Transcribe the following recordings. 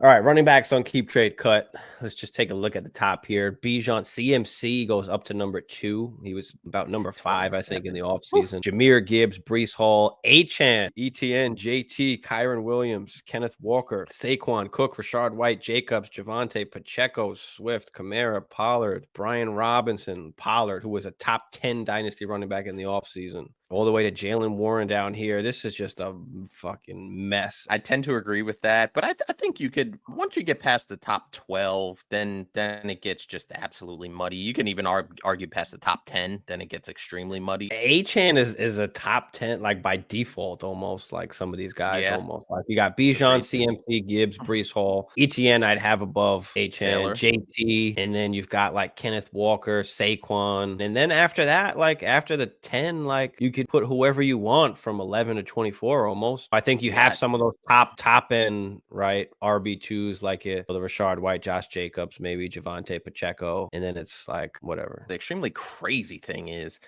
All right, running backs on keep trade cut. Let's just take a look at the top here. Bijan CMC goes up to number 2. He was about number 5, I think, in the 27. offseason. Jahmyr Gibbs, Brees Hall, Achane, ETN, JT, Kyron Williams, Kenneth Walker, Saquon, Cook, Rashard White, Jacobs, Javonte, Pacheco, Swift, Kamara, Pollard, Brian Robinson, Pollard, who was a top 10 dynasty running back in the offseason, all the way to Jalen Warren down here. This is just a fucking mess. I tend to agree with that, but I think you could, once you get past the top 12, then it gets just absolutely muddy. You can even argue past the top 10, then it gets extremely muddy. Achane is a top 10, like by default, almost like some of these guys. Yeah. Almost like you got Bijan, CMC, Gibbs, Brees Hall, ETN. I'd have above Achane, Taylor. JT, and then you've got like Kenneth Walker, Saquon, and then after that, like after the 10, like you could put whoever you want from 11 to 24 almost. I think you have some of those top end, right, RB2s like the Rashard White, Josh Jacobs, maybe Javonte Pacheco, and then it's like whatever. The extremely crazy thing is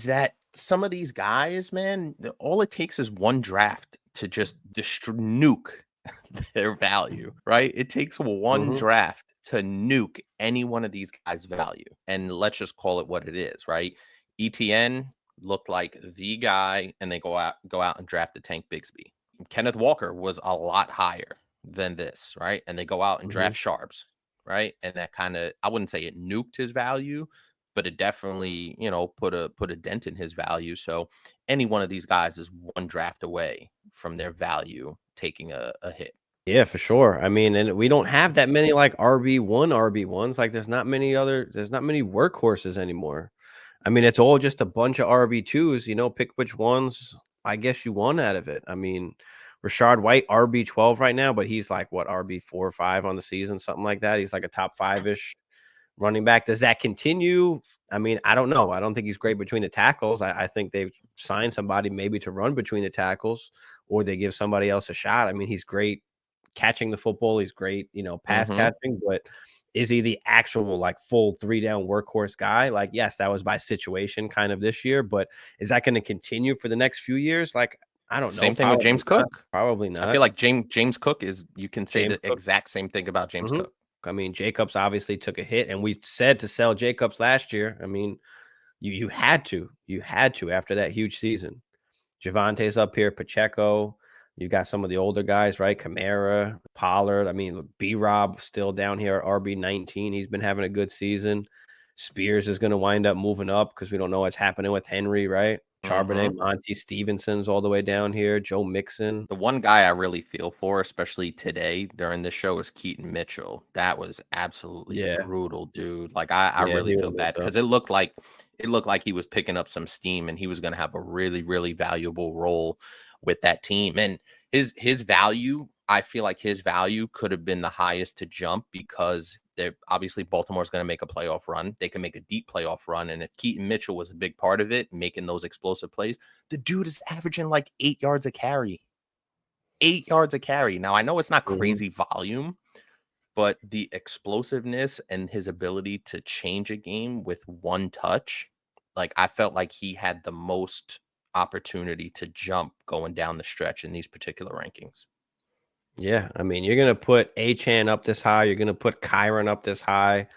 that some of these guys, man, all it takes is one draft to just nuke their value, right? It takes one draft to nuke any one of these guys' value. And let's just call it what it is, right? ETN looked like the guy, and they go out and draft the Tank Bigsby. Kenneth Walker was a lot higher than this, right? And they go out and draft Sharps, right? And that kind of, I wouldn't say it nuked his value, but it definitely, put a dent in his value. So any one of these guys is one draft away from their value taking a hit. Yeah, for sure. I mean, and we don't have that many like RB1s. Like there's not many workhorses anymore. I mean, it's all just a bunch of RB2s, pick which ones I guess you want out of it. I mean, Rashard White, RB12 right now, but he's like what, RB4 or 5 on the season, something like that. He's like a top 5-ish running back. Does that continue? I mean, I don't know. I don't think he's great between the tackles. I think they've signed somebody maybe to run between the tackles, or they give somebody else a shot. I mean, he's great catching the football. He's great, pass catching, but is he the actual like full 3-down workhorse guy? Like, yes, that was by situation kind of this year, but is that going to continue for the next few years? Like, I don't know. Same thing with James Cook. Probably not. I feel like James Cook is, you can say the exact same thing about James Cook. I mean, Jacobs obviously took a hit, and we said to sell Jacobs last year. I mean, you had to after that huge season. Javonte's up here, Pacheco. You got some of the older guys, right? Kamara, Pollard. I mean, B-Rob still down here at RB19. He's been having a good season. Spears is going to wind up moving up because we don't know what's happening with Henry, right? Charbonnet, Monty Stevenson's all the way down here. Joe Mixon. The one guy I really feel for, especially today during this show, is Keaton Mitchell. That was absolutely brutal, dude. Like I really feel bad because it looked like he was picking up some steam and he was going to have a really, really valuable role with that team. And his value, I feel like his value could have been the highest to jump because they're obviously Baltimore's going to make a playoff run. They can make a deep playoff run. And if Keaton Mitchell was a big part of it, making those explosive plays, the dude is averaging like 8 yards a carry. 8 yards a carry. Now, I know it's not crazy volume, but the explosiveness and his ability to change a game with one touch, like I felt like he had the most opportunity to jump going down the stretch in these particular rankings. Yeah, I mean, you're going to put Achane up this high. You're going to put Kyron up this high.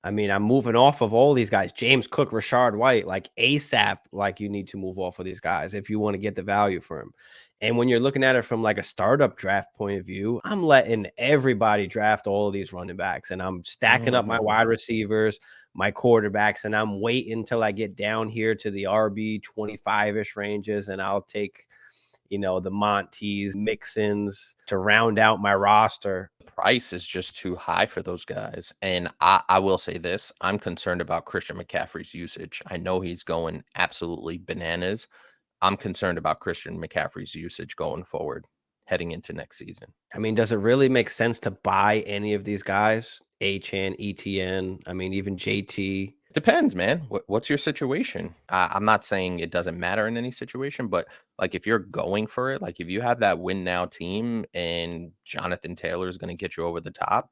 I mean, I'm moving off of all these guys. James Cook, Rashard White, like ASAP, like you need to move off of these guys if you want to get the value for him. And when you're looking at it from like a startup draft point of view, I'm letting everybody draft all of these running backs, and I'm stacking up my wide receivers, my quarterbacks, and I'm waiting until I get down here to the RB 25-ish ranges, and I'll take the Montes, Mixons to round out my roster. The price is just too high for those guys. And I will say this, I'm concerned about Christian McCaffrey's usage. I know he's going absolutely bananas. I'm concerned about Christian McCaffrey's usage going forward, heading into next season. I mean, does it really make sense to buy any of these guys? Achane, ETN, I mean, even JT. Depends, man. What's your situation? I'm not saying it doesn't matter in any situation, but like if you're going for it, like if you have that win now team and Jonathan Taylor is going to get you over the top,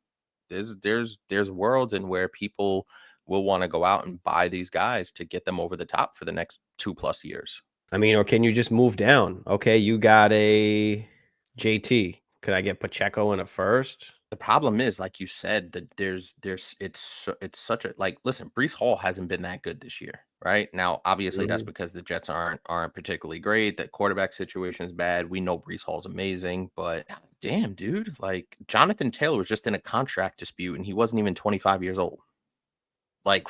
there's worlds in where people will want to go out and buy these guys to get them over the top for the next 2+ years. I mean, or can you just move down? Okay, you got a JT. Could I get Pacheco in a first? The problem is, like you said, that it's such a like, listen, Brees Hall hasn't been that good this year, right? Now, obviously, that's Mhm. because the Jets aren't particularly great. That quarterback situation is bad. We know Brees Hall's amazing, but damn, dude, like Jonathan Taylor was just in a contract dispute and he wasn't even 25 years old. Like,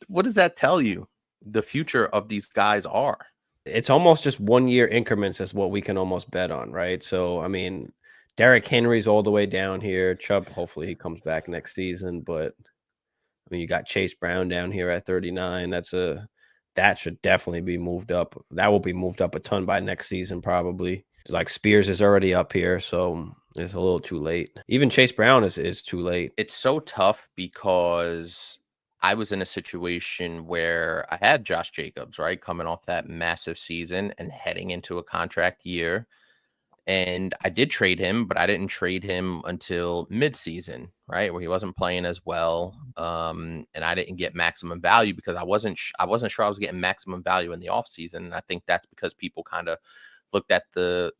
what does that tell you? The future of these guys are. It's almost just 1-year increments is what we can almost bet on, right? So, I mean, Derrick Henry's all the way down here. Chubb, hopefully he comes back next season, but I mean, you got Chase Brown down here at 39. That should definitely be moved up. That will be moved up a ton by next season, probably. Like Spears is already up here, so it's a little too late. Even Chase Brown is too late. It's so tough because I was in a situation where I had Josh Jacobs, right, coming off that massive season and heading into a contract year. And I did trade him, but I didn't trade him until midseason, right, where he wasn't playing as well. And I didn't get maximum value because I wasn't sure I was getting maximum value in the offseason. And I think that's because people kind of looked at the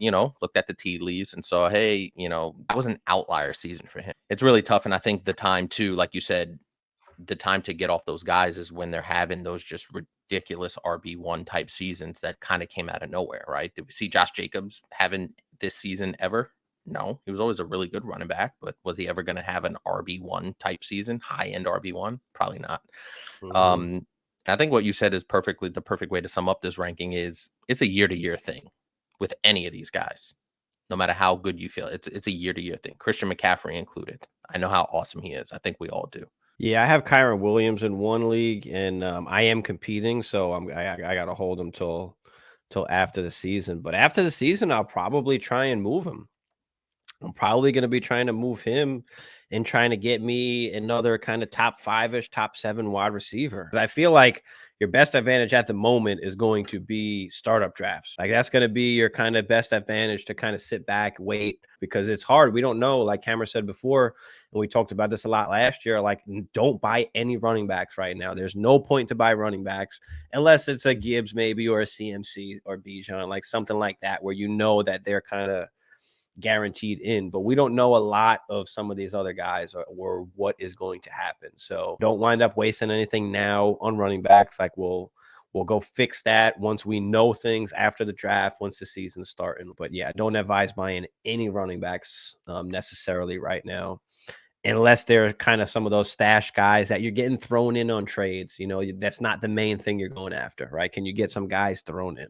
tea leaves and saw, hey, that was an outlier season for him. It's really tough. And I think the time too, like you said, the time to get off those guys is when they're having those just ridiculous RB1 type seasons that kind of came out of nowhere, right? Did we see Josh Jacobs having this season ever? No, he was always a really good running back, but was he ever going to have an RB1 type season, high end RB1? Probably not. Mhm. Um, I think what you said is perfectly the perfect way to sum up this ranking is it's a year to year thing with any of these guys, no matter how good you feel. It's a year to year thing. Christian McCaffrey included. I know how awesome he is. I think we all do. Yeah, I have Kyron Williams in one league, and I am competing, so I got to hold him till after the season. But after the season, I'll probably try and move him. I'm probably going to be trying to move him and trying to get me another kind of top 5-ish, top 7 wide receiver. I feel like your best advantage at the moment is going to be startup drafts. Like that's going to be your kind of best advantage to kind of sit back, wait, because it's hard. We don't know, like Cameron said before, and we talked about this a lot last year, like don't buy any running backs right now. There's no point to buy running backs unless it's a Gibbs maybe or a CMC or Bijan, like something like that, where you know that they're kind of guaranteed in, but we don't know a lot of some of these other guys or what is going to happen. So don't wind up wasting anything now on running backs. Like we'll go fix that once we know things after the draft, once the season's starting. But yeah, don't advise buying any running backs necessarily right now, unless they're kind of some of those stash guys that you're getting thrown in on trades. You know, that's not the main thing you're going after, right? Can you get some guys thrown in?